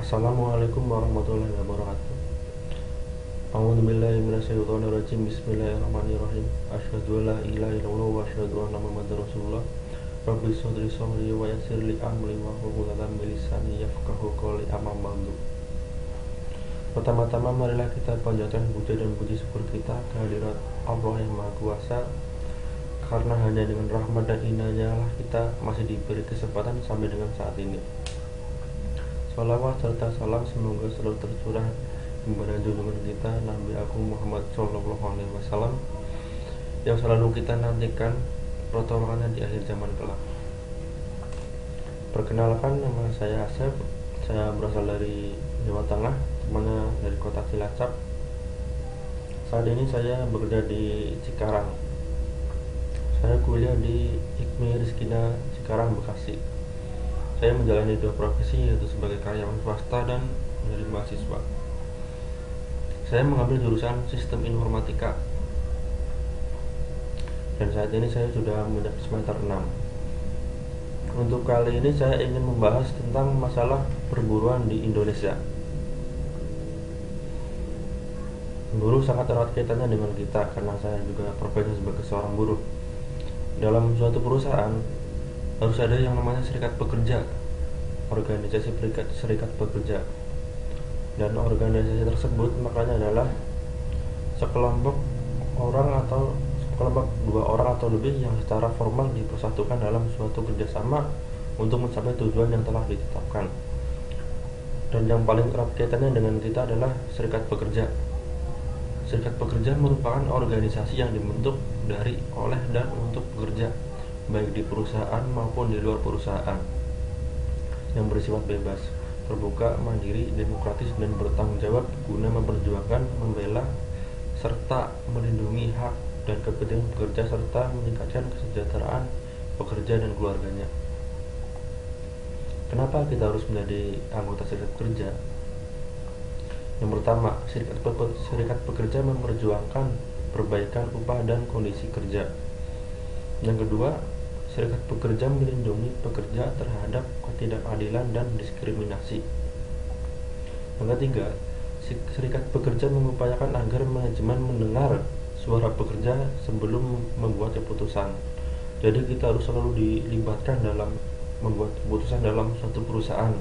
Assalamualaikum warahmatullahi wabarakatuh. A'udzubillahi minasyaitonirrajim. Bismillahirrahmanirrahim. Asyhadu an la ilaha illallah wa asyhadu anna Muhammadar Rasulullah. Rabbi shodri shodri wa yassir li amri wahlul 'uqdatam min lisani yafqahu qawli. Amma ba'du. Pertama-tama marilah kita panjatkan puja dan puji syukur kita kehadirat Allah yang Maha Kuasa, karena hanya dengan rahmat dan inayah lah kita masih diberi kesempatan sampai dengan saat ini. Salawat serta salam semoga selalu tercurah kepada junjungan kita Nabi Agung Muhammad Shallallahu Alaihi Wasallam yang selalu kita nantikan pertolongannya di akhir zaman kelak. Perkenalkan, nama saya Asep. Saya berasal dari Jawa Tengah, tepatnya dari kota Cilacap. Saat ini saya bekerja di Cikarang. Saya kuliah di IKMI Rizkina Cikarang, Bekasi. Saya menjalani dua profesi, yaitu sebagai karyawan swasta dan menjadi mahasiswa. Saya mengambil jurusan Sistem Informatika, dan saat ini saya sudah mencapai semester 6. Untuk kali ini saya ingin membahas tentang masalah perburuan di Indonesia. Buruh sangat erat kaitannya dengan kita, karena saya juga profesi sebagai seorang buruh. Dalam suatu perusahaan harus ada yang namanya serikat pekerja, organisasi serikat pekerja, dan organisasi tersebut makanya adalah sekelompok orang atau sekelompok dua orang atau lebih yang secara formal dipersatukan dalam suatu kerjasama untuk mencapai tujuan yang telah ditetapkan. Dan yang paling erat kaitannya dengan kita adalah serikat pekerja. Serikat pekerja merupakan organisasi yang dibentuk dari, oleh, dan untuk pekerja, baik di perusahaan maupun di luar perusahaan, yang bersifat bebas, terbuka, mandiri, demokratis, dan bertanggung jawab guna memperjuangkan, membela, serta melindungi hak dan kepentingan pekerja serta meningkatkan kesejahteraan pekerja dan keluarganya. Kenapa kita harus menjadi anggota serikat pekerja? Yang pertama, serikat pekerja memperjuangkan perbaikan upah dan kondisi kerja. Yang kedua, serikat pekerja melindungi pekerja terhadap ketidakadilan dan diskriminasi. Yang ketiga, serikat pekerja mengupayakan agar manajemen mendengar suara pekerja sebelum membuat keputusan. Jadi kita harus selalu dilibatkan dalam membuat keputusan dalam suatu perusahaan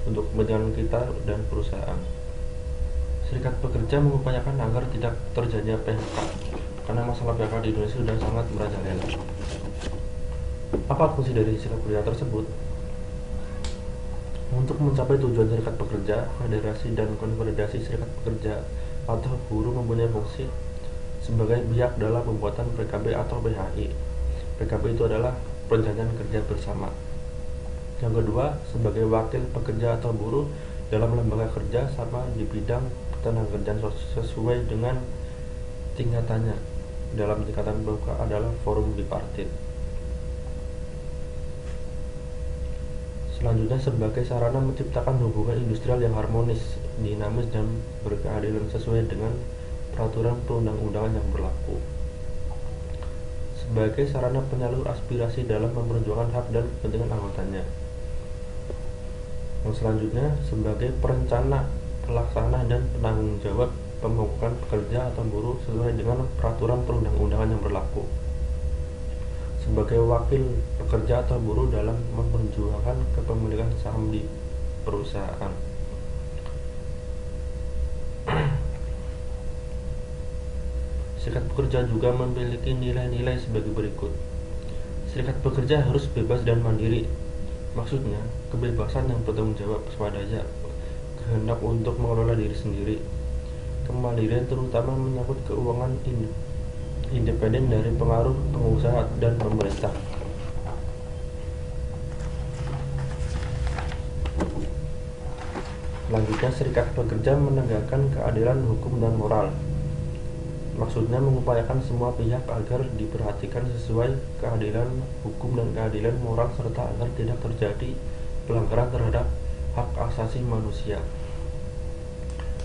untuk kepentingan kita dan perusahaan. Serikat pekerja mengupayakan agar tidak terjadinya PHK, karena masalah PHK di Indonesia sudah sangat merajalela. Apa fungsi dari serikat pekerja tersebut? Untuk mencapai tujuan serikat pekerja, federasi dan konfederasi serikat pekerja atau buruh mempunyai fungsi sebagai pihak dalam pembuatan PKB atau PHI. PKB itu adalah perjanjian kerja bersama. Yang kedua, sebagai wakil pekerja atau buruh dalam lembaga kerja sama di bidang ketenagakerjaan sesuai dengan tingkatannya. Dalam tingkatan terbuka adalah forum bipartit. Selanjutnya, sebagai sarana menciptakan hubungan industrial yang harmonis, dinamis, dan berkeadilan sesuai dengan peraturan perundang-undangan yang berlaku. Sebagai sarana penyalur aspirasi dalam memperjuangkan hak dan kepentingan anggotanya. Yang selanjutnya, sebagai perencana, pelaksana, dan penanggung jawab pemogokan pekerja atau buruh sesuai dengan peraturan perundang-undangan yang berlaku. Sebagai wakil pekerja atau buruh dalam memperjuangkan kepemilikan saham di perusahaan. Serikat pekerja juga memiliki nilai-nilai sebagai berikut. Serikat pekerja harus bebas dan mandiri. Maksudnya, kebebasan yang bertanggung jawab, swadaya, kehendak untuk mengelola diri sendiri. Kemandirian terutama menyangkut keuangan independen dari pengaruh pengusaha dan pemerintah. Selanjutnya, serikat pekerja menegakkan keadilan hukum dan moral. Maksudnya mengupayakan semua pihak agar diperhatikan sesuai keadilan hukum dan keadilan moral, serta agar tidak terjadi pelanggaran terhadap hak asasi manusia.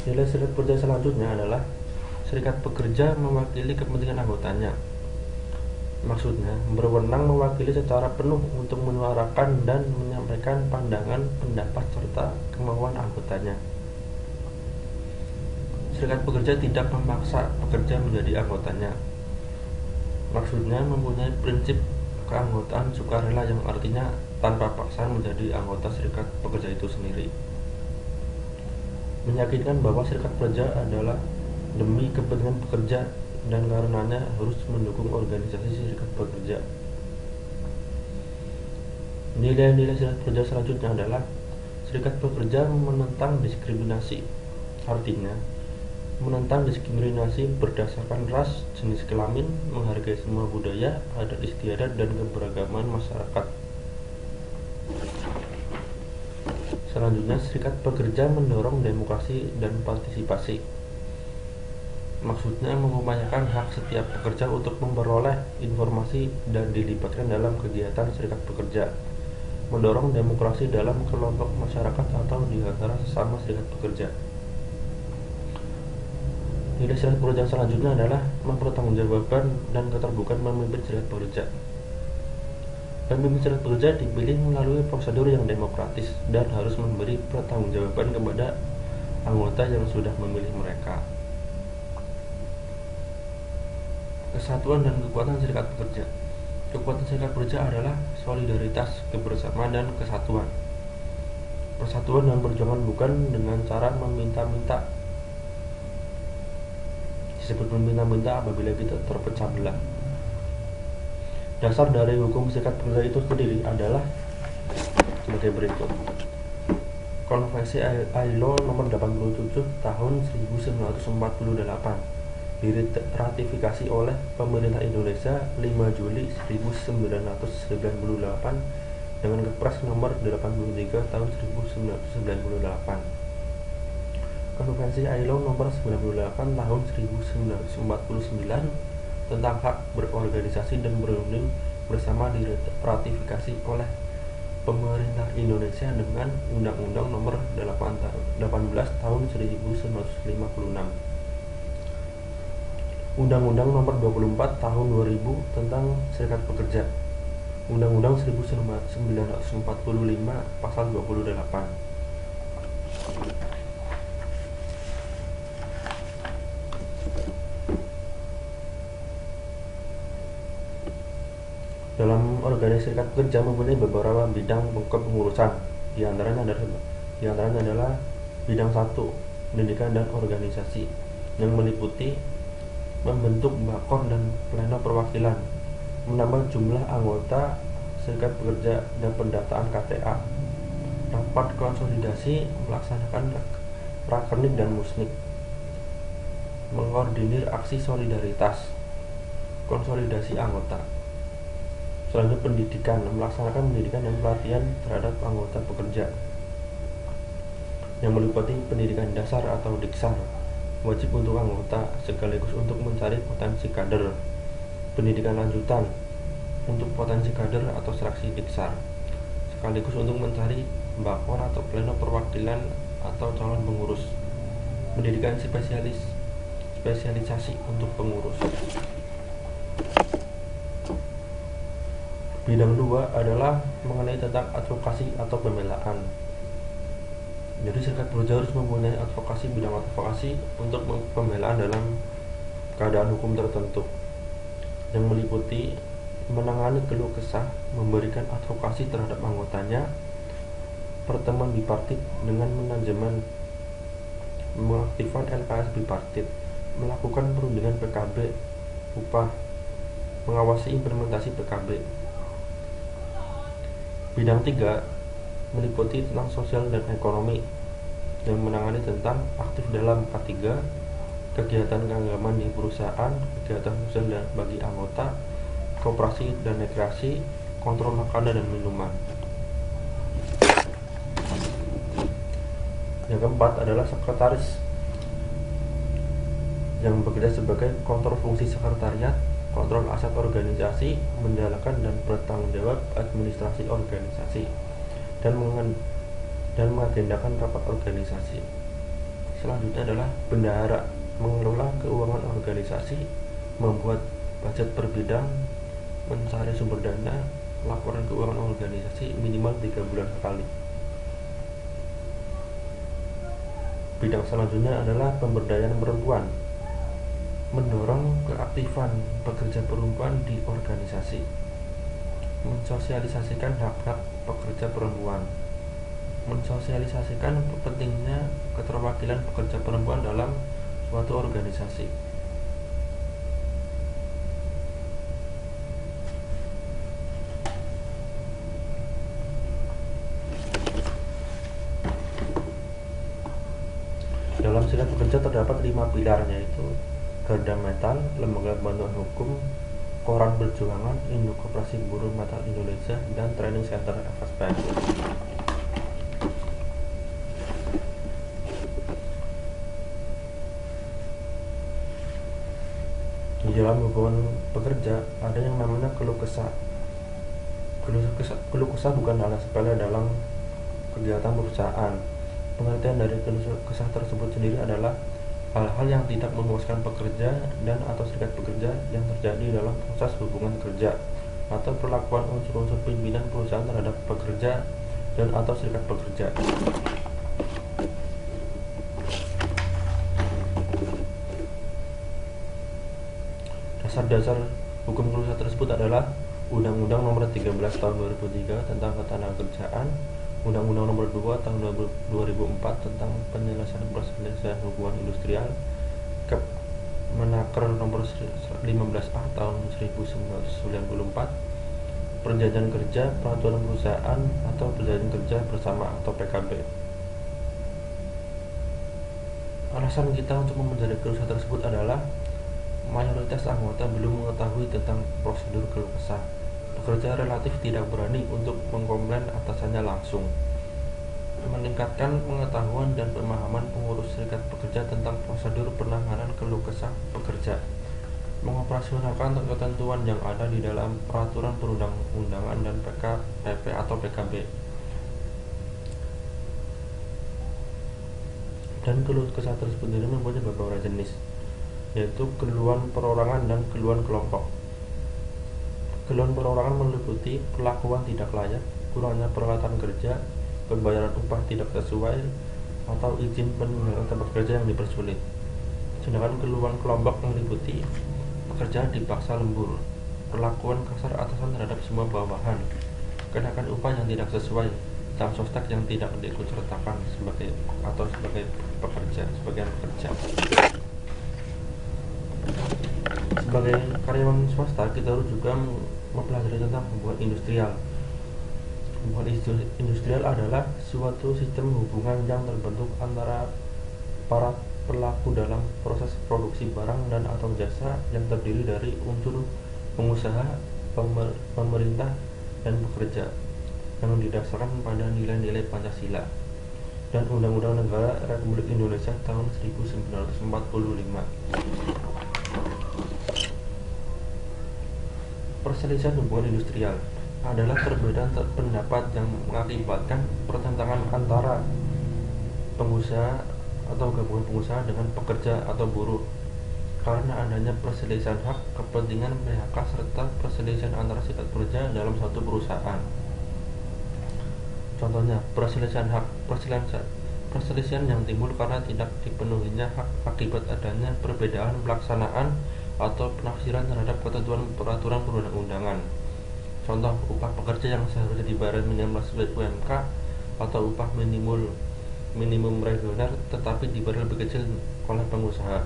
Nilai serikat pekerja selanjutnya adalah serikat pekerja mewakili kepentingan anggotanya. Maksudnya, berwenang mewakili secara penuh untuk menyuarakan dan menyampaikan pandangan, pendapat, serta kemauan anggotanya. Serikat pekerja tidak memaksa pekerja menjadi anggotanya. Maksudnya, mempunyai prinsip keanggotaan sukarela yang artinya tanpa paksaan menjadi anggota serikat pekerja itu sendiri. Meyakinkan bahwa serikat pekerja adalah demi kepentingan pekerja dan karenanya harus mendukung organisasi serikat pekerja. Nilai-nilai serikat pekerja selanjutnya adalah serikat pekerja menentang diskriminasi. Artinya, menentang diskriminasi berdasarkan ras, jenis kelamin, menghargai semua budaya, adat istiadat, dan keberagaman masyarakat. Selanjutnya, serikat pekerja mendorong demokrasi dan partisipasi. Maksudnya mengupayakan hak setiap pekerja untuk memperoleh informasi dan dilibatkan dalam kegiatan serikat pekerja. Mendorong demokrasi dalam kelompok masyarakat atau di antara sesama serikat pekerja. Nilai serikat pekerja selanjutnya adalah mempertanggungjawabkan dan keterbukaan memimpin serikat pekerja. Pemimpin serikat pekerja dipilih melalui prosedur yang demokratis dan harus memberi pertanggungjawaban kepada anggota yang sudah memilih mereka. Kesatuan dan kekuatan serikat pekerja. Kekuatan serikat pekerja adalah solidaritas, kebersamaan, dan kesatuan. Persatuan dan perjuangan bukan dengan cara meminta-minta. Disebut meminta-minta apabila kita terpecah belah. Dasar dari hukum serikat pekerja itu sendiri adalah sebagai berikut. Konvensi ILO nomor 87 tahun 1948 diratifikasi oleh pemerintah Indonesia 5 Juli 1998 dengan Kepres nomor 83 tahun 1998. Konvensi ILO nomor 98 tahun 1949 tentang hak berorganisasi dan berunding bersama diratifikasi oleh pemerintah Indonesia dengan Undang-Undang nomor 18 tahun 1956. Undang-Undang nomor 24 tahun 2000 tentang Serikat Pekerja. Undang-Undang 1945 pasal 28. Dalam organisasi serikat pekerja mempunyai beberapa bidang kepengurusan. Di antaranya adalah bidang 1, pendidikan dan organisasi, yang meliputi membentuk bakor dan pleno perwakilan, menambah jumlah anggota serikat pekerja dan pendataan KTA, rapat konsolidasi, melaksanakan rakernik dan musnik, mengkoordinir aksi solidaritas, konsolidasi anggota. Selanjutnya pendidikan, melaksanakan pendidikan dan pelatihan terhadap anggota pekerja, yang meliputi pendidikan dasar atau diksar, wajib untuk anggota sekaligus untuk mencari potensi kader, pendidikan lanjutan untuk potensi kader atau seleksi diksar, sekaligus untuk mencari bakor atau pleno perwakilan atau calon pengurus, pendidikan spesialisasi untuk pengurus. Bidang 2 adalah mengenai tentang advokasi atau pembelaan. Jadi serikat pekerja harus mempunyai advokasi, bidang advokasi untuk pembelaan dalam keadaan hukum tertentu, yang meliputi menangani keluh kesah, memberikan advokasi terhadap anggotanya, pertemuan bipartit dengan manajemen, mengaktifkan LKS bipartit, melakukan perundingan PKB, upah, mengawasi implementasi PKB. Bidang 3 meliputi tentang sosial dan ekonomi, yang menangani tentang aktif dalam K3, kegiatan keagamaan di perusahaan, kegiatan sosial dan bagi anggota, koperasi dan rekreasi, kontrol makanan dan minuman. Yang keempat adalah sekretaris, yang bekerja sebagai kontrol fungsi sekretariat, kontrol aset organisasi, menjalankan dan bertanggung jawab administrasi organisasi, dan mengagendakan rapat organisasi. Selanjutnya adalah bendahara, mengelola keuangan organisasi, membuat budget per bidang, mencari sumber dana, laporan keuangan organisasi minimal 3 bulan sekali. Bidang selanjutnya adalah pemberdayaan perempuan, mendorong keaktifan pekerja perempuan di organisasi, mensosialisasikan hak-hak pekerja perempuan, mensosialisasikan pentingnya keterwakilan pekerja perempuan dalam suatu organisasi. Dalam serikat pekerja terdapat 5 pilar, yaitu Garda Metal, Lembaga Bantuan Hukum, Koran Perjuangan, Induk Koperasi Buruh Metal Indonesia, dan Training Center FSPN. Di dalam hubungan pekerja ada yang namanya keluh kesah. Keluh kesah bukan hal sepele dalam kegiatan perusahaan. Pengertian dari keluh kesah tersebut sendiri adalah hal-hal yang tidak memuaskan pekerja dan atau serikat pekerja yang terjadi dalam proses hubungan kerja atau perlakuan unsur-unsur pimpinan perusahaan terhadap pekerja dan atau serikat pekerja. Dasar-dasar hukum keluh kesah tersebut adalah Undang-Undang Nomor 13 Tahun 2003 tentang Ketenagakerjaan, Undang-Undang Nomor 2 Tahun 2004 tentang penyelesaian perselisihan hubungan industrial, Menaker Nomor 15A Tahun 1994, Perjanjian Kerja, Peraturan Perusahaan atau Perjanjian Kerja Bersama atau PKB. Alasan kita untuk mencari keluh kesah tersebut adalah mayoritas anggota belum mengetahui tentang prosedur keluh kesah. Pekerja relatif tidak berani untuk mengkomplain atasannya langsung. Meningkatkan pengetahuan dan pemahaman pengurus serikat pekerja tentang prosedur penanganan keluh kesah pekerja. Mengoperasionalkan ketentuan yang ada di dalam peraturan perundang-undangan dan PKPP atau PKB. Dan keluh kesah tersebut sendiri mempunyai beberapa jenis, yaitu keluhan perorangan dan keluhan kelompok. Keluhan perorangan meliputi perlakuan tidak layak, kurangnya peralatan kerja, pembayaran upah tidak sesuai, atau izin peninggalan tempat kerja yang dipersulit. Sedangkan keluhan kelompok meliputi pekerja dipaksa lembur, perlakuan kasar atasan terhadap semua bawahan, kenaikan upah yang tidak sesuai, jam sostek yang tidak diikutsertakan sebagai sebagian pekerja. Sebagai karyawan swasta, kita harus juga mempelajari tentang hubungan industrial. Hubungan industrial adalah suatu sistem hubungan yang terbentuk antara para pelaku dalam proses produksi barang dan atau jasa yang terdiri dari unsur pengusaha, pemerintah, dan pekerja yang didasarkan pada nilai-nilai Pancasila dan Undang-Undang Negara Republik Indonesia tahun 1945. Perselisihan hubungan industrial adalah perbedaan pendapat yang mengakibatkan pertentangan antara pengusaha atau gabungan pengusaha dengan pekerja atau buruh karena adanya perselisihan hak, kepentingan PHK, serta perselisihan antara serikat pekerja dalam suatu perusahaan. Contohnya, perselisihan hak, perselisihan yang timbul karena tidak dipenuhinya hak akibat adanya perbedaan pelaksanaan atau penafsiran terhadap ketentuan peraturan perundang-undangan. Contoh, upah pekerja yang seharusnya dibayar minimal sesuai UMK atau upah minimum reguler tetapi dibayar lebih kecil oleh pengusaha.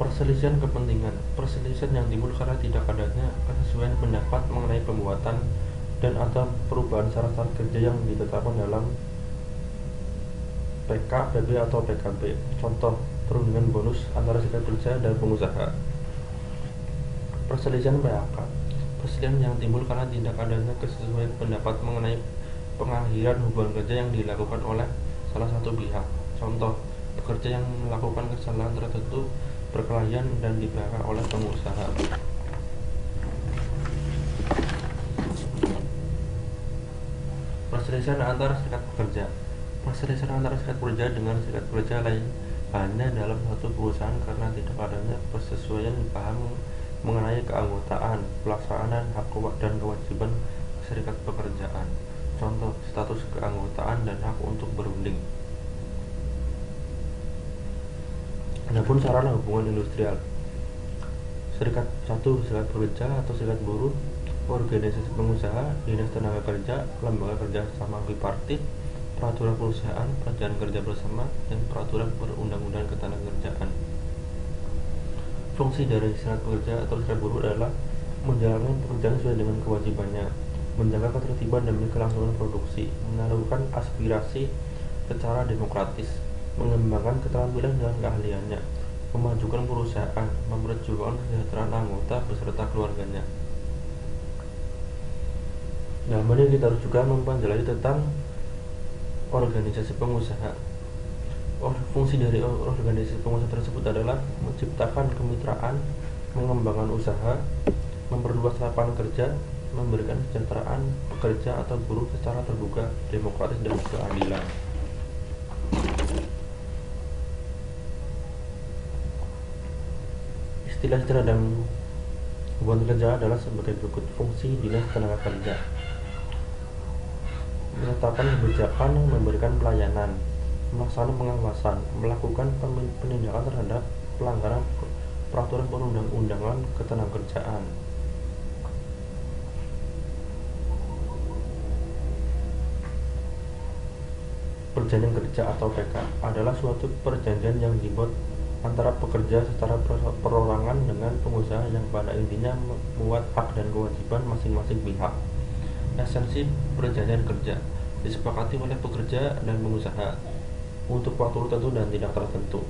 Perselisihan kepentingan, perselisihan yang timbul karena tidak adanya kesesuaian pendapat mengenai pembuatan dan atau perubahan syarat-syarat kerja yang ditetapkan dalam PKPB atau PKB. Contoh, perundingan bonus antara serikat pekerja dan pengusaha. Perselisihan PHK, perselisihan yang timbul karena tidak adanya kesesuaian pendapat mengenai pengakhiran hubungan kerja yang dilakukan oleh salah satu pihak. Contoh, pekerja yang melakukan kesalahan tertentu berkelahian dan di-PHK oleh pengusaha. Perselisihan antara serikat pekerja, perselisihan antara serikat pekerja dengan serikat pekerja lain hanya dalam satu perusahaan karena tidak adanya persesuaian paham mengenai keanggotaan, pelaksanaan hak dan kewajiban serikat pekerjaan. Contoh, status keanggotaan dan hak untuk berunding. Adapun sarana hubungan industrial, serikat pekerja atau serikat buruh, organisasi pengusaha, dinas tenaga kerja, lembaga kerja sama bipartit, peraturan perusahaan, perjanjian kerja bersama, dan peraturan perundang-undangan ketenagakerjaan. Fungsi dari serikat pekerja atau serikat buruh adalah menjalankan pekerjaan sesuai dengan kewajibannya, menjaga ketertiban demi kelangsungan produksi, menyalurkan aspirasi secara demokratis, mengembangkan keterampilan dan keahliannya, memajukan perusahaan, memperjuangkan kesejahteraan anggota beserta keluarganya. Nah, kemudian kita harus juga mempelajari tentang organisasi pengusaha. Fungsi dari organisasi pengusaha tersebut adalah menciptakan kemitraan, mengembangkan usaha, memperluas lapangan kerja, memberikan kesejahteraan pekerja atau buruh secara terbuka, demokratis, dan keadilan. Istilah-istilah dalam hubungan kerja adalah sebagai berikut. Fungsi dinas tenaga kerja: menetapkan kebijakan, memberikan pelayanan, melaksanakan pengawasan, melakukan penindakan terhadap pelanggaran peraturan perundang-undangan ketenagakerjaan. Perjanjian kerja atau PK adalah suatu perjanjian yang dibuat antara pekerja secara perorangan dengan pengusaha yang pada intinya memuat hak dan kewajiban masing-masing pihak. Esensi perjanjian kerja disepakati oleh pekerja dan pengusaha untuk waktu tertentu dan tidak tertentu.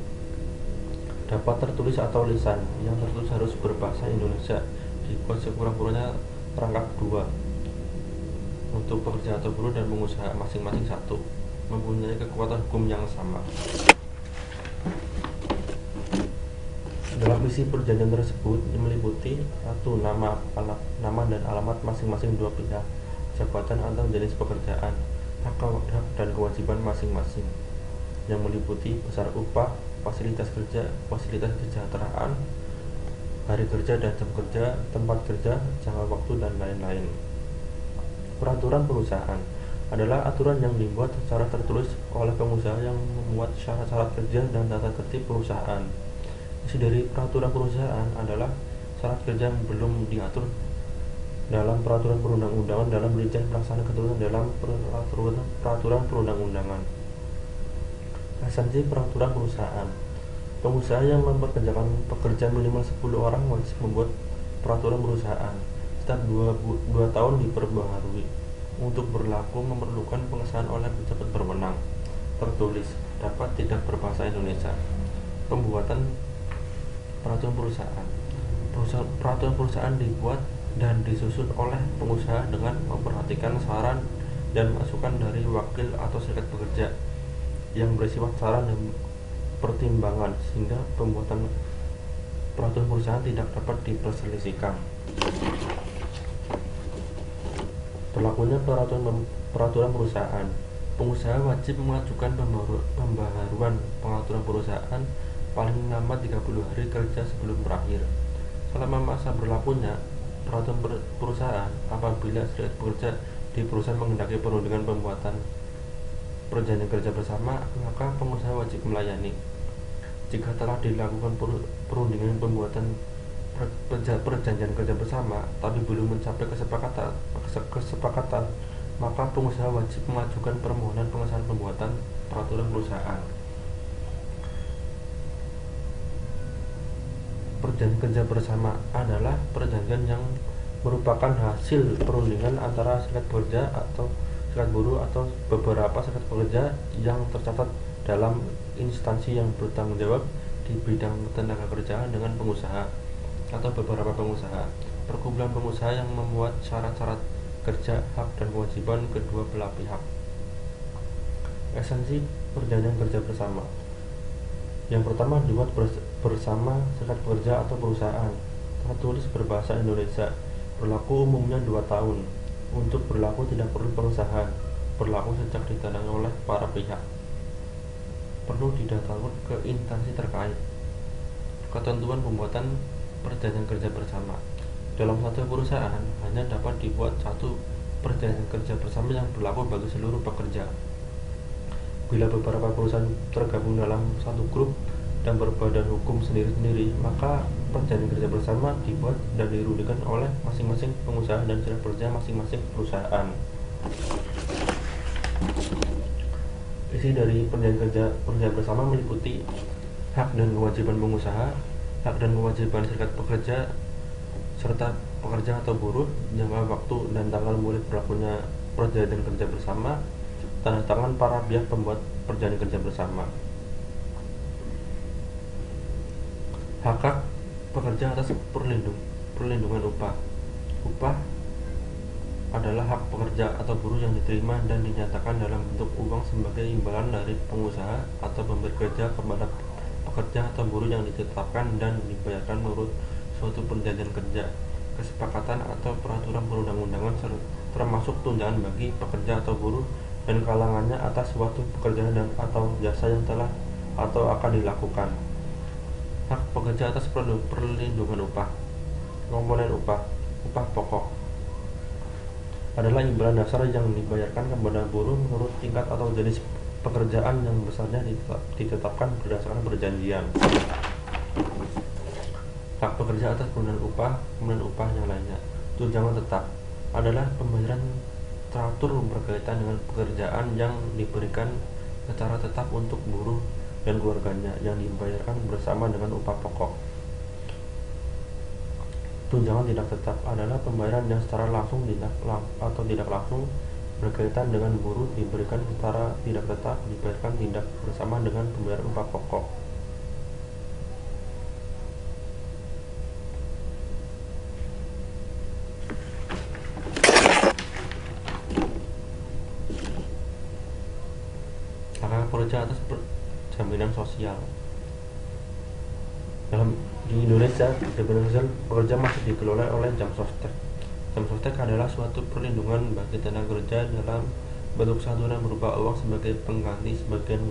Dapat tertulis atau lisan. Yang tertulis harus berbahasa Indonesia, dibuat sekurang-kurangnya rangkap 2 untuk pekerja atau buruh dan pengusaha masing-masing 1, mempunyai kekuatan hukum yang sama. Dalam isi perjanjian tersebut meliputi 1. Nama dan alamat masing-masing 2 pihak, jabatan atau jenis pekerjaan, hak dan kewajiban masing-masing, yang meliputi besar upah, fasilitas kerja, fasilitas kesejahteraan, hari kerja dan jam kerja, tempat kerja, jangka waktu, dan lain-lain. Peraturan perusahaan adalah aturan yang dibuat secara tertulis oleh pengusaha yang memuat syarat-syarat kerja dan tata tertib perusahaan. Isi dari peraturan perusahaan adalah syarat kerja yang belum diatur dalam peraturan perundang-undangan dalam rincian pelaksanaan ketentuan dalam peraturan perundang-undangan. Esensi peraturan perusahaan: pengusaha yang mempekerjakan pekerja minimal 10 orang wajib membuat peraturan perusahaan. Setiap 2 tahun diperbaharui. Untuk berlaku memerlukan pengesahan oleh pejabat berwenang. Tertulis, dapat tidak berbahasa Indonesia. Pembuatan peraturan perusahaan. Peraturan perusahaan dibuat dan disusun oleh pengusaha dengan memperhatikan saran dan masukan dari wakil atau serikat pekerja yang bersifat saran dan pertimbangan, sehingga pembuatan peraturan perusahaan tidak dapat diperselisihkan. Berlakunya peraturan perusahaan: pengusaha wajib mengajukan pembaharuan peraturan perusahaan paling lambat 30 hari kerja sebelum berakhir. Selama masa berlakunya peraturan perusahaan, apabila serikat pekerja di perusahaan menghendaki perundingan pembuatan perjanjian kerja bersama, maka pengusaha wajib melayani. Jika telah dilakukan perundingan pembuatan perjanjian kerja bersama tapi belum mencapai kesepakatan, maka pengusaha wajib mengajukan permohonan pengesahan pembuatan peraturan perusahaan. Perjanjian kerja bersama adalah perjanjian yang merupakan hasil perundingan antara serikat pekerja atau serikat buruh atau beberapa serikat pekerja yang tercatat dalam instansi yang bertanggung jawab di bidang tenaga kerjaan dengan pengusaha atau beberapa pengusaha, perkumpulan pengusaha yang memuat syarat-syarat kerja, hak dan kewajiban kedua belah pihak. Esensi perjanjian kerja bersama: yang pertama, dibuat bersama serikat pekerja atau perusahaan, tertulis berbahasa Indonesia, berlaku umumnya 2 tahun. Untuk berlaku tidak perlu pengesahan, berlaku sejak ditandai oleh para pihak. Perlu didatangkan ke instansi terkait. Ketentuan pembuatan perjanjian kerja bersama. Dalam satu perusahaan hanya dapat dibuat satu perjanjian kerja bersama yang berlaku bagi seluruh pekerja. Bila beberapa perusahaan tergabung dalam satu grup dan berbadan hukum sendiri-sendiri, maka perjanjian kerja bersama dibuat dan dirugikan oleh masing-masing pengusaha dan serikat pekerja masing-masing perusahaan. Isi dari perjanjian kerja bersama meliputi hak dan kewajiban pengusaha, hak dan kewajiban serikat pekerja, serta pekerja atau buruh, jangka waktu dan tanggal mulai berlakunya perjanjian kerja bersama, tanda tangan para pihak pembuat perjanjian kerja bersama. Hak pekerja atas perlindungan upah. Upah adalah hak pekerja atau buruh yang diterima dan dinyatakan dalam bentuk uang sebagai imbalan dari pengusaha atau pemberi kerja kepada pekerja atau buruh yang ditetapkan dan dibayarkan menurut suatu perjanjian kerja, kesepakatan atau peraturan perundang-undangan, termasuk tunjangan bagi pekerja atau buruh dan kalangannya atas suatu pekerjaan dan atau jasa yang telah atau akan dilakukan. Hak pekerja atas perlindungan upah. Komponen upah pokok adalah imbalan dasar yang dibayarkan kepada buruh menurut tingkat atau jenis pekerjaan yang besarnya ditetapkan berdasarkan perjanjian. Hak pekerja atas komponen upah yang lainnya. Tunjangan tetap adalah pembayaran teratur berkaitan dengan pekerjaan yang diberikan secara tetap untuk buruh dan keluarganya yang dibayarkan bersama dengan upah pokok. Tunjangan tidak tetap adalah pembayaran yang secara langsung atau tidak langsung berkaitan dengan buruh diberikan secara tidak tetap dibayarkan tidak bersama dengan pembayaran upah pokok. Hak pekerja atas jaminan sosial. Di Indonesia, jaminan sosial pekerja masih dikelola oleh jam sostek. Jam sostek adalah suatu perlindungan bagi tenaga kerja dalam bentuk santunan berupa uang sebagai pengganti sebagian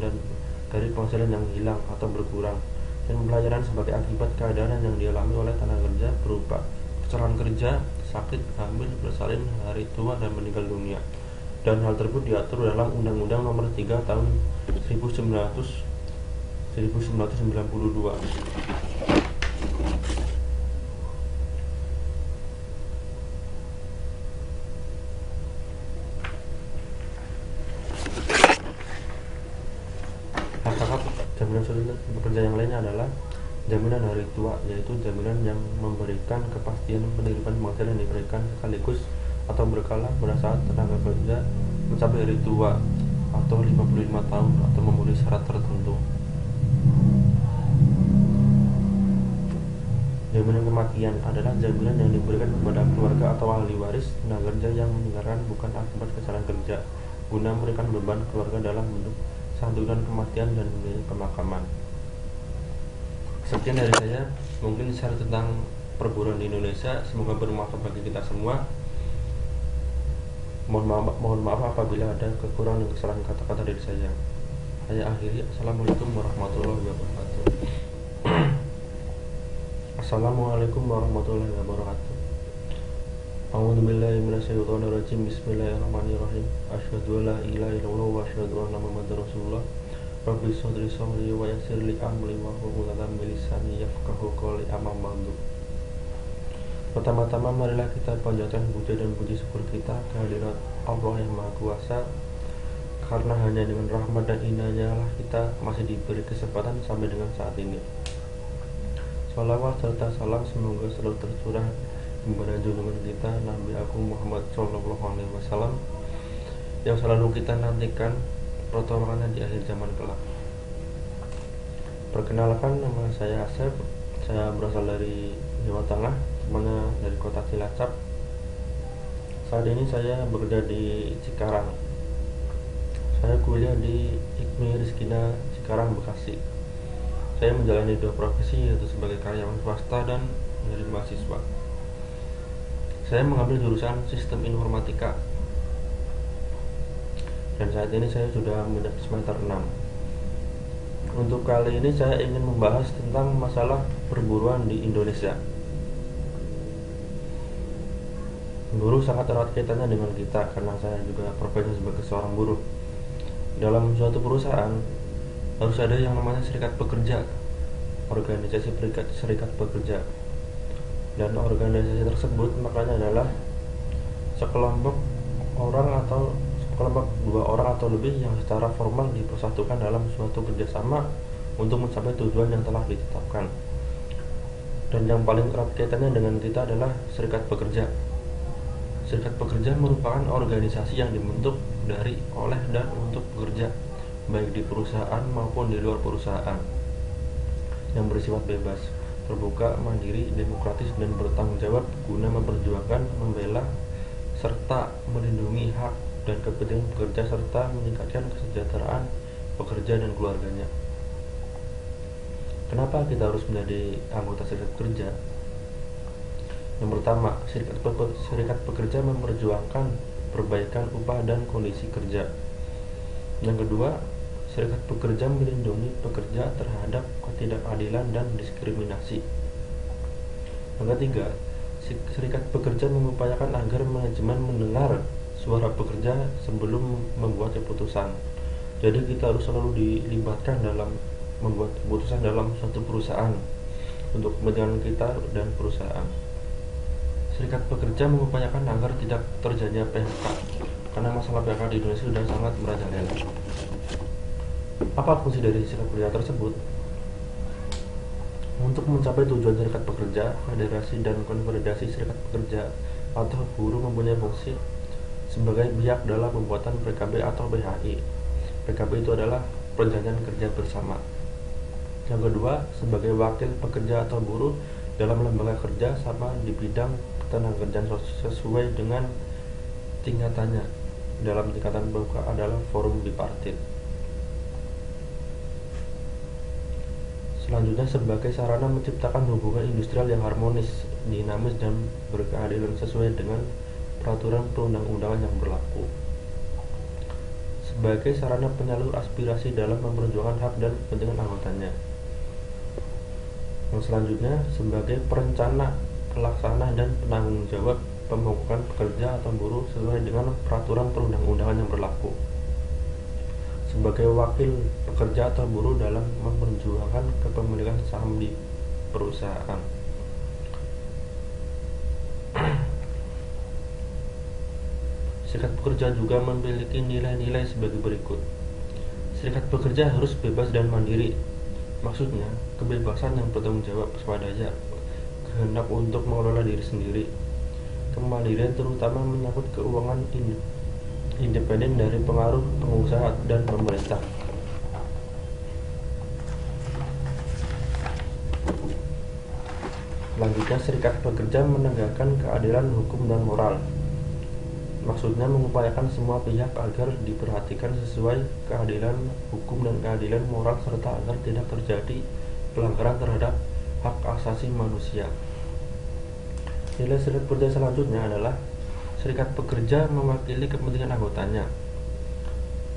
dari penghasilan yang hilang atau berkurang, dan pelayanan sebagai akibat keadaan yang dialami oleh tenaga kerja berupa kecelakaan kerja, sakit, hamil, bersalin, hari tua, dan meninggal dunia. Dan hal tersebut diatur dalam Undang-Undang Nomor 3 Tahun 1992. Hak jaminan sosial pekerja yang lainnya adalah jaminan hari tua, yaitu jaminan yang memberikan kepastian penerimaan penghasilan yang diberikan sekaligus atau berkala pada saat tenaga kerja mencapai hari tua atau 55 tahun atau memenuhi syarat tertentu. Jaminan kematian adalah jaminan yang diberikan kepada keluarga atau ahli waris tenaga kerja yang meninggalkan bukan akibat kesalahan kerja, guna memberikan beban keluarga dalam bentuk santunan kematian dan biaya pemakaman. Sekian dari saya, mungkin share tentang perburuan di Indonesia. Semoga bermanfaat bagi kita semua. Mohon maaf apabila ada kekurangan dan kesalahan kata-kata dari saya. Saya akhiri. Assalamualaikum warahmatullahi wabarakatuh. Assalamualaikum warahmatullahi wabarakatuh. A'udzubillahi minasyaitonirrajim. Bismillahirrahmanirrahim. Asyhadu an la ilaha illallah wa asyhadu anna Muhammadar Rasulullah. Rabbi shodri somli wa yassir li amri wa hlul 'uqdatam min lisani yafqahu qawli. Amma ba'du. Pertama-tama marilah kita panjatkan puja dan puji syukur kita kehadirat Allah yang Maha Kuasa, karena hanya dengan rahmat dan inayah lah kita masih diberi kesempatan sampai dengan saat ini. Salawat serta salam semoga selalu tercurah kepada junjungan kita Nabi Agung Muhammad SAW yang selalu kita nantikan pertolongannya di akhir zaman kelak. Perkenalkan, nama saya Asep. Saya berasal dari Jawa Tengah, tepatnya dari kota Cilacap. Saat ini saya bekerja di Cikarang. Saya kuliah di IKMI Rizkina Cikarang, Bekasi. Saya menjalani dua profesi, yaitu sebagai karyawan swasta dan menjadi mahasiswa. Saya mengambil jurusan Sistem Informatika, dan saat ini saya sudah mencapai semester 6. Untuk kali ini saya ingin membahas tentang masalah perburuan di Indonesia. Buruh sangat erat kaitannya dengan kita karena saya juga profesi sebagai seorang buruh. Dalam suatu perusahaan harus ada yang namanya serikat pekerja, organisasi serikat pekerja, dan organisasi tersebut makanya adalah sekelompok orang atau sekelompok dua orang atau lebih yang secara formal dipersatukan dalam suatu kerjasama untuk mencapai tujuan yang telah ditetapkan. Dan yang paling erat kaitannya dengan kita adalah serikat pekerja. Serikat pekerja merupakan organisasi yang dibentuk dari, oleh, dan untuk pekerja, baik di perusahaan maupun di luar perusahaan, yang bersifat bebas, terbuka, mandiri, demokratis, dan bertanggung jawab guna memperjuangkan, membela, serta melindungi hak dan kepentingan pekerja serta meningkatkan kesejahteraan pekerja dan keluarganya. Kenapa kita harus menjadi anggota serikat pekerja? Yang pertama, serikat pekerja memperjuangkan perbaikan upah dan kondisi kerja. Yang kedua, serikat pekerja melindungi pekerja terhadap ketidakadilan dan diskriminasi. Yang ketiga, serikat pekerja mengupayakan agar manajemen mendengar suara pekerja sebelum membuat keputusan. Jadi kita harus selalu dilibatkan dalam membuat keputusan dalam suatu perusahaan untuk kepentingan kita dan perusahaan. Serikat pekerja mengupayakan agar tidak terjadinya PHK karena masalah PHK di Indonesia sudah sangat merajalela. Apa fungsi dari serikat pekerja tersebut? Untuk mencapai tujuan serikat pekerja, federasi dan konfederasi serikat pekerja atau buruh mempunyai fungsi sebagai pihak dalam pembuatan PKB atau PHI. PKB itu adalah perjanjian kerja bersama. Yang kedua, sebagai wakil pekerja atau buruh dalam lembaga kerja sama di bidang ketenagakerjaan sesuai dengan tingkatannya. Dalam tingkatan bawah adalah forum bipartit. Selanjutnya, sebagai sarana menciptakan hubungan industrial yang harmonis, dinamis, dan berkeadilan sesuai dengan peraturan perundang-undangan yang berlaku. Sebagai sarana penyalur aspirasi dalam memperjuangkan hak dan kepentingan anggotanya. Yang selanjutnya, sebagai perencana, pelaksana, dan penanggung jawab pembangunan pekerja atau buruh sesuai dengan peraturan perundang-undangan yang berlaku. Sebagai wakil pekerja atau buruh dalam memperjuangkan kepemilikan saham di perusahaan. Serikat pekerja juga memiliki nilai-nilai sebagai berikut. Serikat pekerja harus bebas dan mandiri. Maksudnya, kebebasan yang bertanggung jawab swadaya, kehendak untuk mengelola diri sendiri. Kemandirian terutama menyangkut keuangan independen dari pengaruh pengusaha dan pemerintah. Selanjutnya, serikat pekerja menegakkan keadilan hukum dan moral. Maksudnya mengupayakan semua pihak agar diperhatikan sesuai keadilan hukum dan keadilan moral serta agar tidak terjadi pelanggaran terhadap hak asasi manusia. Nilai serikat pekerja selanjutnya adalah serikat pekerja mewakili kepentingan anggotanya.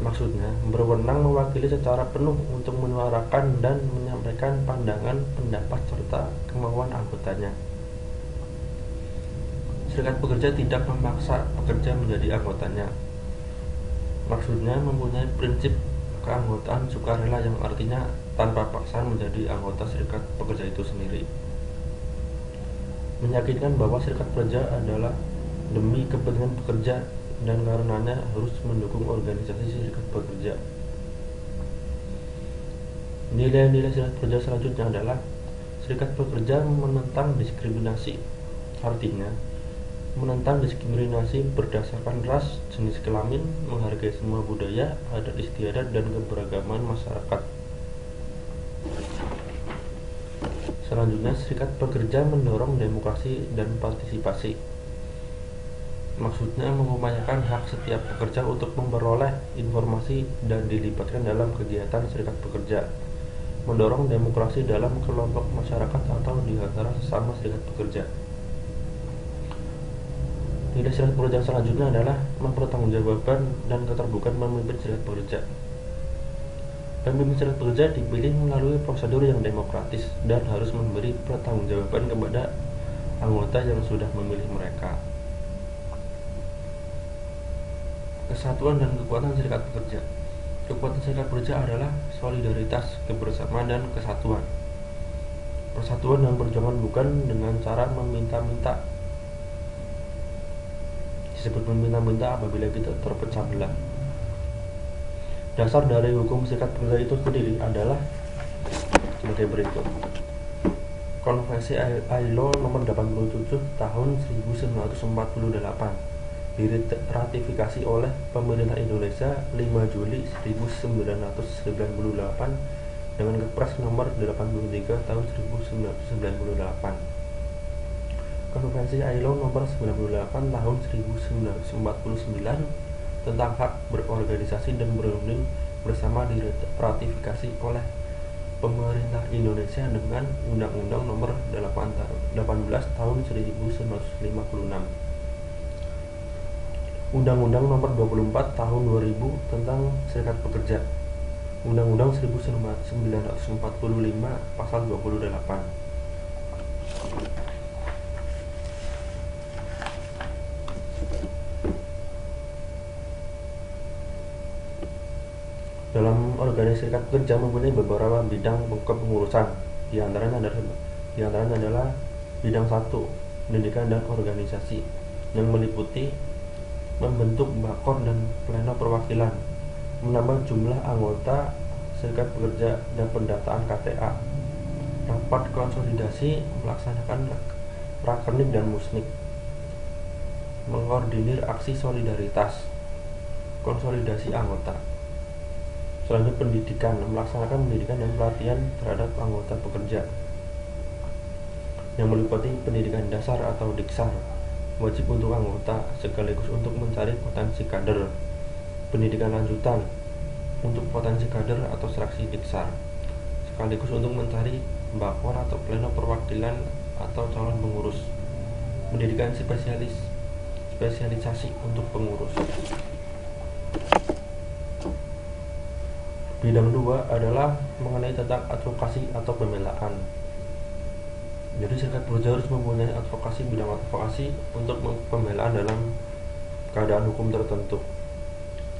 Maksudnya berwenang mewakili secara penuh untuk menyuarakan dan menyampaikan pandangan, pendapat serta kemauan anggotanya. Serikat pekerja tidak memaksa pekerja menjadi anggotanya. Maksudnya mempunyai prinsip keanggotaan sukarela yang artinya tanpa paksaan menjadi anggota serikat pekerja itu sendiri. Meyakinkan bahwa serikat pekerja adalah demi kepentingan pekerja dan karenanya harus mendukung organisasi serikat pekerja. Nilai-nilai serikat pekerja selanjutnya adalah serikat pekerja menentang diskriminasi. Artinya menentang diskriminasi berdasarkan ras, jenis kelamin, menghargai semua budaya, adat istiadat, dan keberagaman masyarakat. Selanjutnya, serikat pekerja mendorong demokrasi dan partisipasi. Maksudnya mengupayakan hak setiap pekerja untuk memperoleh informasi dan dilibatkan dalam kegiatan serikat pekerja. Mendorong demokrasi dalam kelompok masyarakat atau di antara sesama serikat pekerja. Nilai serikat pekerja selanjutnya adalah mempertanggungjawabkan dan keterbukaan pemimpin serikat pekerja. Pemimpin serikat pekerja dipilih melalui prosedur yang demokratis dan harus memberi pertanggungjawaban kepada anggota yang sudah memilih mereka. Kesatuan dan kekuatan serikat pekerja. Kekuatan serikat pekerja adalah solidaritas, kebersamaan, dan kesatuan. Persatuan dan perjuangan bukan dengan cara meminta-minta. Disebut meminta-minta apabila kita terpecah belah. Dasar dari hukum serikat pekerja itu sendiri adalah sebagai berikut. Konvensi ILO nomor 87 tahun 1948 diratifikasi oleh pemerintah Indonesia 5 Juli 1998 dengan Kepres nomor 83 tahun 1998. Konvensi ILO nomor 98 tahun 1949 tentang hak berorganisasi dan berunding bersama diratifikasi oleh pemerintah Indonesia dengan Undang-Undang nomor 18 tahun 1956, Undang-Undang nomor 24 tahun 2000 tentang Serikat Pekerja, Undang-Undang 1945 pasal 28. Dalam organisasi serikat pekerja mempunyai beberapa bidang kepengurusan. Di antaranya adalah bidang 1, pendidikan dan organisasi, yang meliputi membentuk bakor dan pleno perwakilan, menambah jumlah anggota serikat pekerja dan pendataan KTA, rapat konsolidasi, melaksanakan rakernik dan musnik, mengkoordinir aksi solidaritas, konsolidasi anggota. Selanjutnya pendidikan, melaksanakan pendidikan dan pelatihan terhadap anggota pekerja yang meliputi pendidikan dasar atau diksar, wajib untuk anggota sekaligus untuk mencari potensi kader, pendidikan lanjutan untuk potensi kader atau seleksi diksar, sekaligus untuk mencari bakor atau pleno perwakilan atau calon pengurus, pendidikan spesialisasi untuk pengurus. Bidang 2 adalah mengenai tentang advokasi atau pembelaan. Jadi serikat pekerja harus mempunyai advokasi, bidang advokasi untuk pembelaan dalam keadaan hukum tertentu,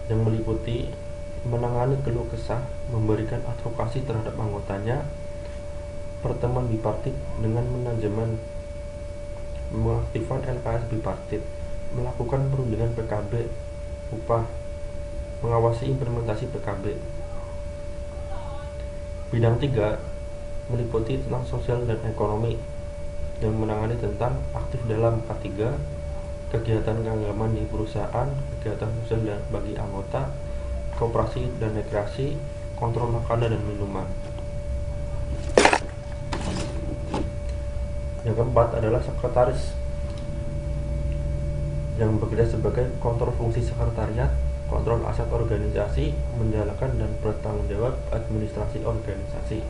yang meliputi menangani keluh kesah, memberikan advokasi terhadap anggotanya, pertemuan bipartit dengan manajemen, mengaktifkan LKS bipartit, melakukan perundingan PKB upah, mengawasi implementasi PKB. Bidang 3 meliputi tentang sosial dan ekonomi, yang menangani tentang aktif dalam K3, kegiatan keagamaan di perusahaan, kegiatan sosial dan bagi anggota, koperasi dan rekreasi, kontrol makanan dan minuman. Yang keempat adalah sekretaris, yang bekerja sebagai kontrol fungsi sekretariat, kontrol aset organisasi, menjalankan dan bertanggung jawab administrasi organisasi,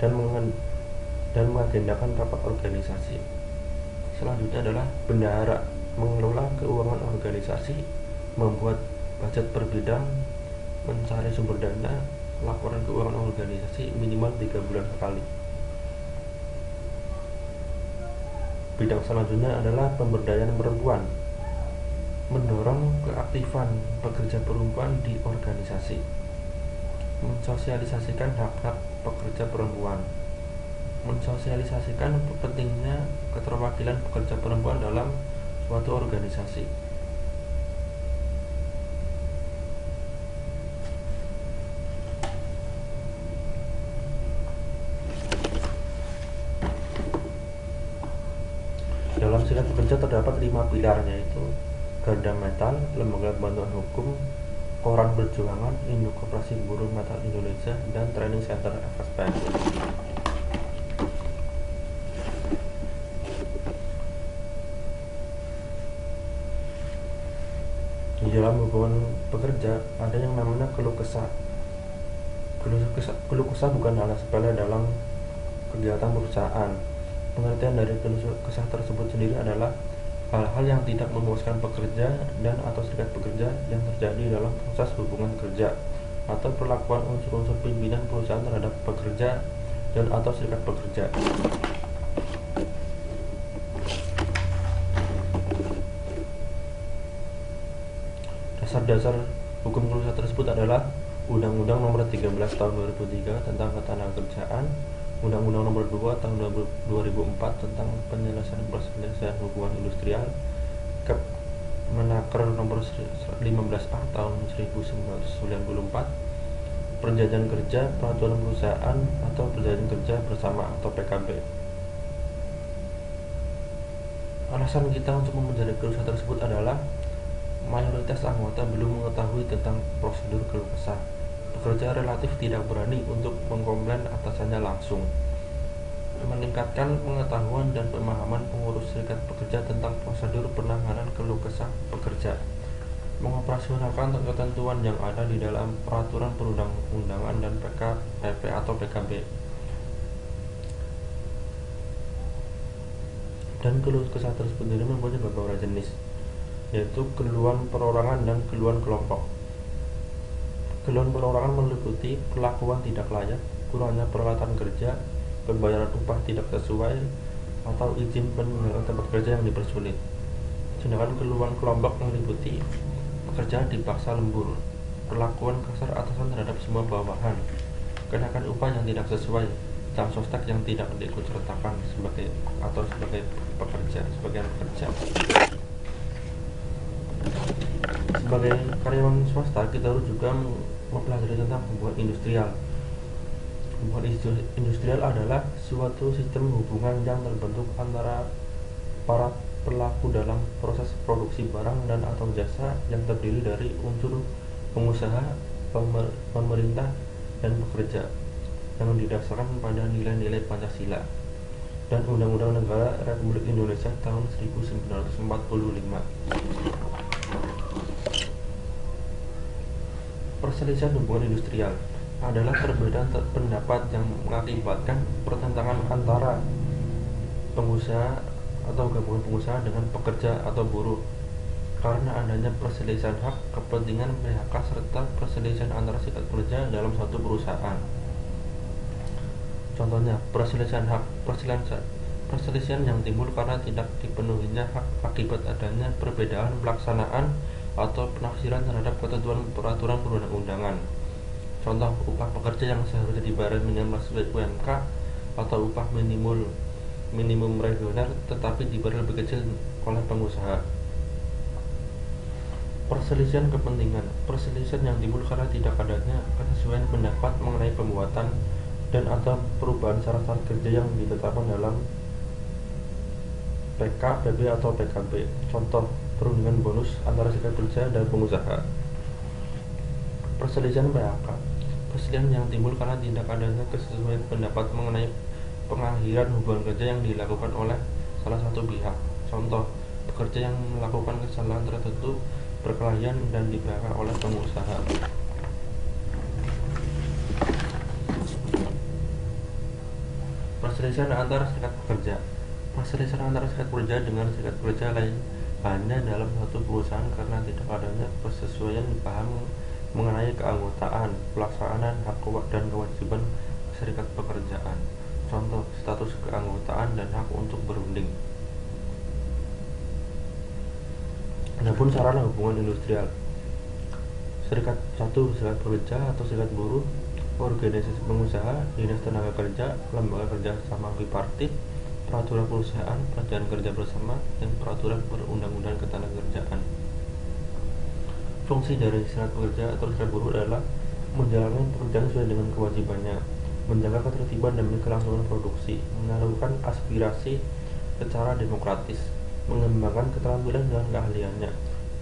dan mengagendakan rapat organisasi. Selanjutnya adalah bendahara, mengelola keuangan organisasi, membuat budget per bidang, mencari sumber dana, laporan keuangan organisasi minimal 3 bulan sekali. Bidang selanjutnya adalah pemberdayaan perempuan, mendorong keaktifan pekerja perempuan di organisasi, mensosialisasikan hak-hak pekerja perempuan, mensosialisasikan pentingnya keterwakilan pekerja perempuan dalam suatu organisasi. Dalam serikat pekerja terdapat 5 pilar, yaitu Garda Metal, Lembaga Bantuan Hukum, Koran Perjuangan, Induk Koperasi Buruh Metal Indonesia, dan Training Center FSP. Di dalam hubungan pekerja ada yang namanya keluh kesah. Keluh kesah bukan hal sepele dalam kegiatan perusahaan. Pengertian dari keluh kesah tersebut sendiri adalah hal-hal yang tidak memuaskan pekerja dan atau serikat pekerja yang terjadi dalam proses hubungan kerja atau perlakuan unsur-unsur pimpinan perusahaan terhadap pekerja dan atau serikat pekerja. Dasar Dasar hukum perusahaan tersebut adalah Undang-Undang Nomor 13 Tahun 2003 tentang Ketenagakerjaan, Undang-Undang Nomor 2 Tahun 2004 tentang penyelesaian hubungan industrial, Menaker Nomor 15A Tahun 1994, Perjanjian Kerja, Peraturan Perusahaan atau Perjanjian Kerja Bersama atau PKB. Alasan kita untuk memenjara perusahaan tersebut adalah mayoritas anggota belum mengetahui tentang prosedur keluh kesah. Pekerja relatif tidak berani untuk mengkomplain atasannya langsung. Meningkatkan pengetahuan dan pemahaman pengurus serikat pekerja tentang prosedur penanganan keluh kesah pekerja. Mengoperasionalkan ketentuan yang ada di dalam peraturan perundang-undangan dan PKPP atau PKB. Dan keluh kesah tersebut sendiri mempunyai beberapa jenis, yaitu keluhan perorangan dan keluhan kelompok. Keluhan perorangan meliputi perlakuan tidak layak, kurangnya peralatan kerja, pembayaran upah tidak sesuai, atau izin peninggalan tempat kerja yang dipersulit. Sedangkan keluhan kelompok meliputi pekerjaan dipaksa lembur, perlakuan kasar atasan terhadap semua bawahan, kenaikan upah yang tidak sesuai, jam sostek yang tidak diikut sertakan sebagai pekerja. Sebagai karyawan swasta, kita harus juga mempelajari tentang hubungan industrial. Hubungan industrial adalah suatu sistem hubungan yang terbentuk antara para pelaku dalam proses produksi barang dan atau jasa yang terdiri dari unsur pengusaha, pemerintah, dan pekerja, yang didasarkan pada nilai-nilai Pancasila dan Undang-Undang Negara Republik Indonesia tahun 1945. Perselisihan hubungan industrial adalah perbedaan pendapat yang mengakibatkan pertentangan antara pengusaha atau gabungan pengusaha dengan pekerja atau buruh karena adanya perselisihan hak, kepentingan PHK, serta perselisihan antara serikat pekerja dalam suatu perusahaan. Contohnya, perselisihan yang timbul karena tidak dipenuhinya hak akibat adanya perbedaan pelaksanaan atau penafsiran terhadap ketentuan peraturan perundang-undangan. Contoh, upah pekerja yang seharusnya dibayar minimal sesuai UMK atau upah minimum reguler tetapi dibayar lebih kecil oleh pengusaha. Perselisihan kepentingan, perselisihan yang timbul karena tidak adanya kesesuaian pendapat mengenai pembuatan dan atau perubahan syarat-syarat kerja yang ditetapkan dalam PKPB atau PKB. Contoh, perundingan bonus antara serikat kerja dan pengusaha. Perselisihan PHK, perselisihan yang timbul karena tidak adanya kesesuaian pendapat mengenai pengakhiran hubungan kerja yang dilakukan oleh salah satu pihak. Contoh, pekerja yang melakukan kesalahan tertentu perkelahian dan di-PHK oleh pengusaha. Perselisihan antara serikat pekerja, perselisihan antara serikat pekerja dengan serikat pekerja lain hanya dalam satu perusahaan karena tidak adanya persesuaian paham mengenai keanggotaan, pelaksanaan hak dan kewajiban serikat pekerjaan. Contoh, status keanggotaan dan hak untuk berunding. Adapun sarana hubungan industrial, serikat pekerja atau serikat buruh, organisasi pengusaha, dinas tenaga kerja, lembaga kerja sama bipartit, peraturan perusahaan, perjanjian kerja bersama, dan peraturan perundang-undangan ketenagakerjaan. Fungsi dari serikat pekerja atau serikat buruh adalah menjalankan pekerjaan sesuai dengan kewajibannya, menjaga ketertiban demi kelangsungan produksi, menyalurkan aspirasi secara demokratis, mengembangkan keterampilan dan keahliannya,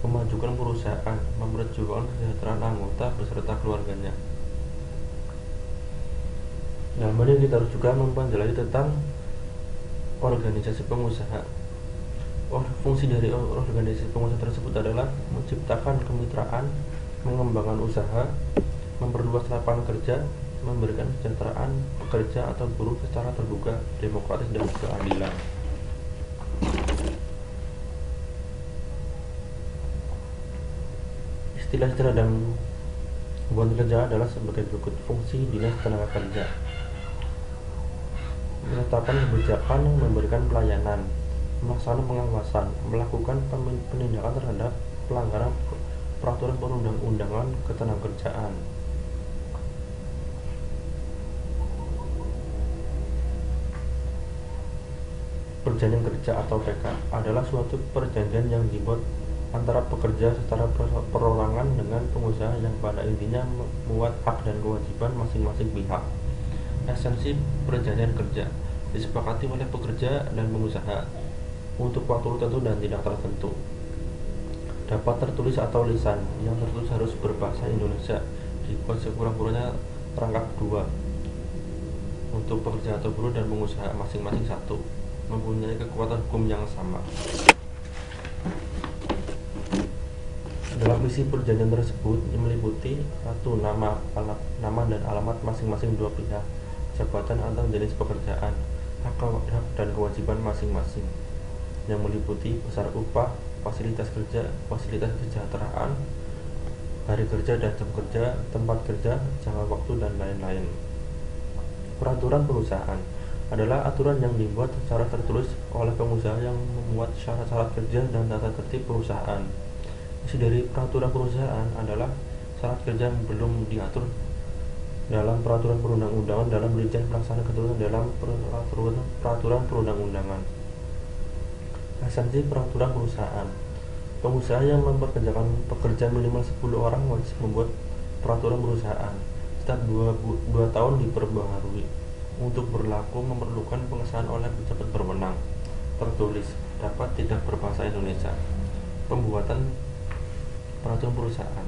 memajukan perusahaan, memperjuangkan kesejahteraan anggota beserta keluarganya. Nah, kemudian kita harus juga mempelajari tentang organisasi pengusaha. Fungsi dari organisasi pengusaha tersebut adalah menciptakan kemitraan, mengembangkan usaha, memperluas lapangan kerja, memberikan kesejahteraan pekerja atau buruh secara terbuka, demokratis, dan keadilan. Istilah-istilah dan hubungan kerja adalah sebagai berikut. Fungsi dinas tenaga kerja: menetapkan kebijakan, memberikan pelayanan, melaksanakan pengawasan, melakukan penindakan terhadap pelanggaran peraturan perundang-undangan ketenagakerjaan. Perjanjian kerja atau PK adalah suatu perjanjian yang dibuat antara pekerja secara perorangan dengan pengusaha yang pada intinya memuat hak dan kewajiban masing-masing pihak. Esensi perjanjian kerja disepakati oleh pekerja dan pengusaha untuk waktu tertentu dan tidak tertentu. Dapat tertulis atau lisan. Yang tertulis harus berbahasa Indonesia, dibuat sekurang-kurangnya rangkap 2 untuk pekerja atau buruh dan pengusaha masing-masing 1, mempunyai kekuatan hukum yang sama. Dalam isi perjanjian tersebut meliputi 1. Nama dan alamat masing-masing dua pihak, jabatan atau jenis pekerjaan, hak dan kewajiban masing-masing, yang meliputi besar upah, fasilitas kerja, fasilitas kesejahteraan, hari kerja dan jam kerja, tempat kerja, jangka waktu, dan lain-lain. Peraturan perusahaan adalah aturan yang dibuat secara tertulis oleh pengusaha yang memuat syarat-syarat kerja dan tata tertib perusahaan. Isi dari peraturan perusahaan adalah syarat kerja yang belum diatur dalam peraturan perundang-undangan dalam rincian pelaksana ketentuan dalam peraturan perundang-undangan. Esensi peraturan perusahaan. Pengusaha yang mempekerjakan pekerja minimal 10 orang wajib membuat peraturan perusahaan. Setiap 2 tahun diperbaharui. Untuk berlaku memerlukan pengesahan oleh pejabat berwenang. Tertulis, dapat tidak berbahasa Indonesia. Pembuatan peraturan perusahaan.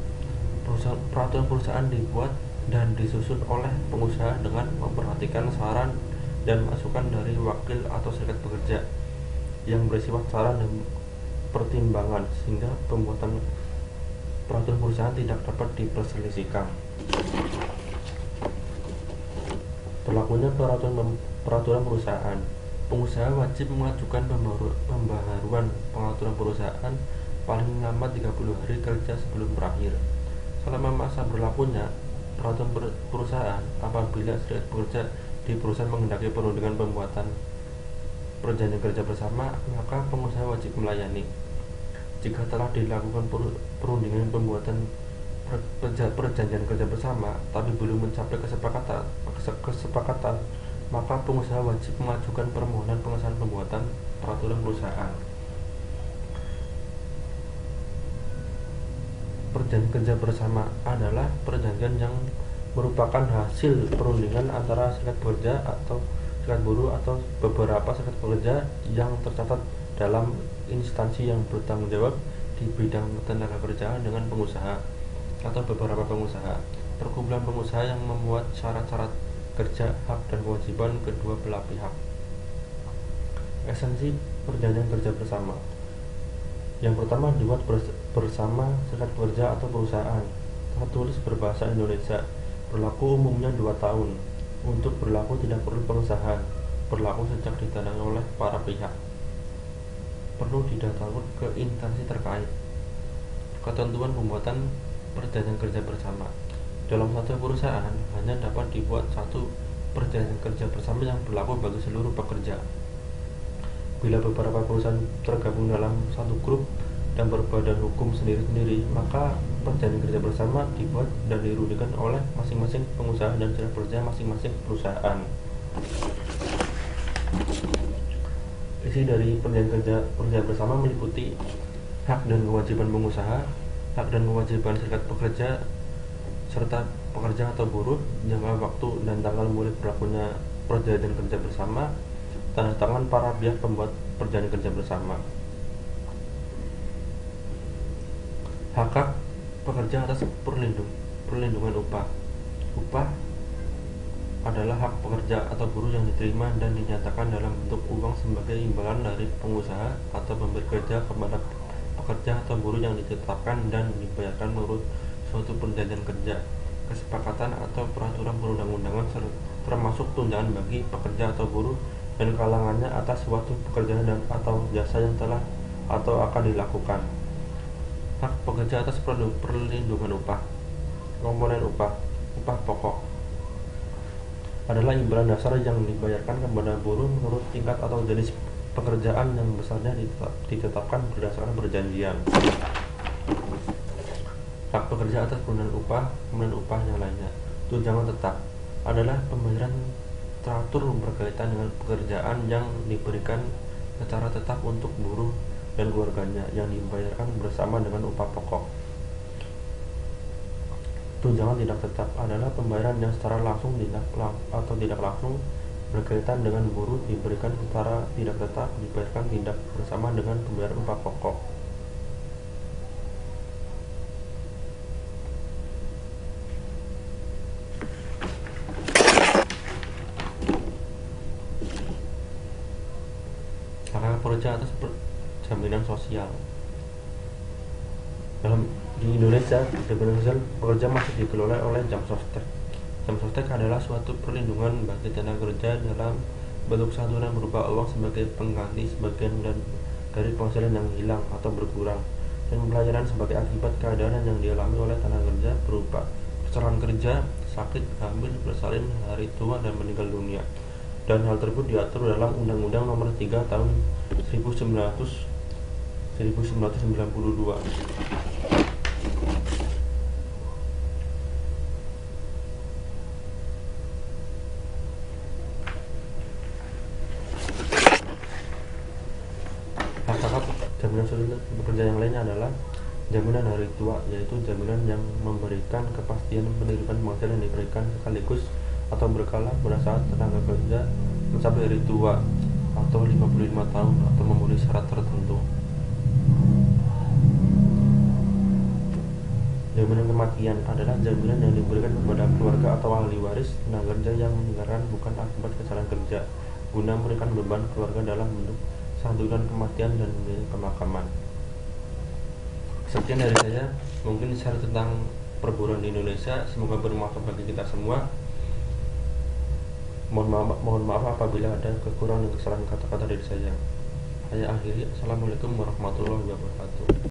Peraturan perusahaan dibuat dan disusun oleh pengusaha dengan memperhatikan saran dan masukan dari wakil atau serikat pekerja yang bersifat saran dan pertimbangan, sehingga pembuatan peraturan perusahaan tidak dapat diperselisihkan. Berlakunya peraturan perusahaan. Pengusaha wajib mengajukan pembaharuan peraturan perusahaan paling lambat 30 hari kerja sebelum berakhir. Selama masa berlakunya peraturan perusahaan, apabila serikat pekerja di perusahaan menghendaki penundaan pembuatan perjanjian kerja bersama, maka pengusaha wajib melayani. Jika telah dilakukan perundingan pembuatan perjanjian kerja bersama tapi belum mencapai kesepakatan, maka pengusaha wajib mengajukan permohonan pengesahan pembuatan peraturan perusahaan. Perjanjian kerja bersama adalah perjanjian yang merupakan hasil perundingan antara serikat pekerja atau serikat buruh atau beberapa serikat pekerja yang tercatat dalam instansi yang bertanggung jawab di bidang ketenagakerjaan dengan pengusaha atau beberapa pengusaha. Perkumpulan pengusaha yang memuat syarat-syarat kerja, hak dan kewajiban kedua belah pihak. Esensi perjanjian kerja bersama. Yang pertama, dibuat bersama serikat pekerja atau perusahaan. Tertulis berbahasa Indonesia. Berlaku umumnya 2 tahun. Untuk berlaku tidak perlu pengesahan. Berlaku sejak ditandai oleh para pihak. Perlu didaftarkan ke instansi terkait. Ketentuan pembuatan perjanjian kerja bersama. Dalam satu perusahaan hanya dapat dibuat satu perjanjian kerja bersama yang berlaku bagi seluruh pekerja. Bila beberapa perusahaan tergabung dalam satu grup dan berbadan hukum sendiri-sendiri, maka perjanjian kerja bersama dibuat dan dirudikan oleh masing-masing pengusaha dan serikat pekerja masing-masing perusahaan. Isi dari perjanjian kerja bersama meliputi hak dan kewajiban pengusaha, hak dan kewajiban serikat pekerja, serta pekerja atau buruh, jangka waktu dan tanggal mulai berlakunya perjanjian kerja bersama, tanda tangan para pihak pembuat perjanjian kerja bersama. Hak pekerja atas perlindungan upah. Upah adalah hak pekerja atau buruh yang diterima dan dinyatakan dalam bentuk uang sebagai imbalan dari pengusaha atau pemberi kerja kepada pekerja atau buruh yang ditetapkan dan dibayarkan menurut suatu perjanjian kerja, kesepakatan atau peraturan perundang-undangan, termasuk tunjangan bagi pekerja atau buruh dan kalangannya atas suatu pekerjaan dan atau jasa yang telah atau akan dilakukan. Hak pekerja atas perlindungan upah. Komponen upah pokok adalah imbalan dasar yang dibayarkan kepada buruh menurut tingkat atau jenis pekerjaan yang besarnya ditetapkan berdasarkan perjanjian. hak pekerja atas kemudian upah yang lainnya. Tunjangan tetap adalah pembayaran teratur berkaitan dengan pekerjaan yang diberikan secara tetap untuk buruh dan keluarganya yang dibayarkan bersama dengan upah pokok. Tunjangan tidak tetap adalah pembayaran yang secara langsung atau tidak langsung berkaitan dengan buruh diberikan secara tidak tetap dibayarkan tidak bersama dengan pembayaran upah pokok. Hak pekerja atas jaminan sosial. Di Indonesia, jaminan sosial pekerja masih dikelola oleh jam sostek. Jam sostek adalah suatu perlindungan bagi tenaga kerja dalam bentuk santunan berupa uang sebagai pengganti sebagian dari penghasilan yang hilang atau berkurang, dan pelayanan sebagai akibat keadaan yang dialami oleh tenaga kerja berupa kecelakaan kerja, sakit, hamil, bersalin, hari tua, dan meninggal dunia. Dan hal tersebut diatur dalam Undang-Undang Nomor 3 Tahun 1992. Hak jaminan sosial pekerja yang lainnya adalah jaminan hari tua, yaitu jaminan yang memberikan kepastian penerimaan penghasilan yang diberikan sekaligus atau berkala pada saat tenaga kerja mencapai hari tua atau 55 tahun atau memenuhi syarat tertentu. Jaminan kematian adalah jaminan yang diberikan kepada keluarga atau ahli waris tenaga kerja yang meninggalkan bukan akibat kecelakaan kerja, guna memberikan beban keluarga dalam bentuk santunan kematian dan biaya pemakaman. Sekian dari saya, mungkin share tentang perburuan di Indonesia. Semoga bermanfaat bagi kita semua. Mohon maaf apabila ada kekurangan dan kesalahan kata-kata dari saya. Saya akhiri. Assalamualaikum warahmatullahi wabarakatuh.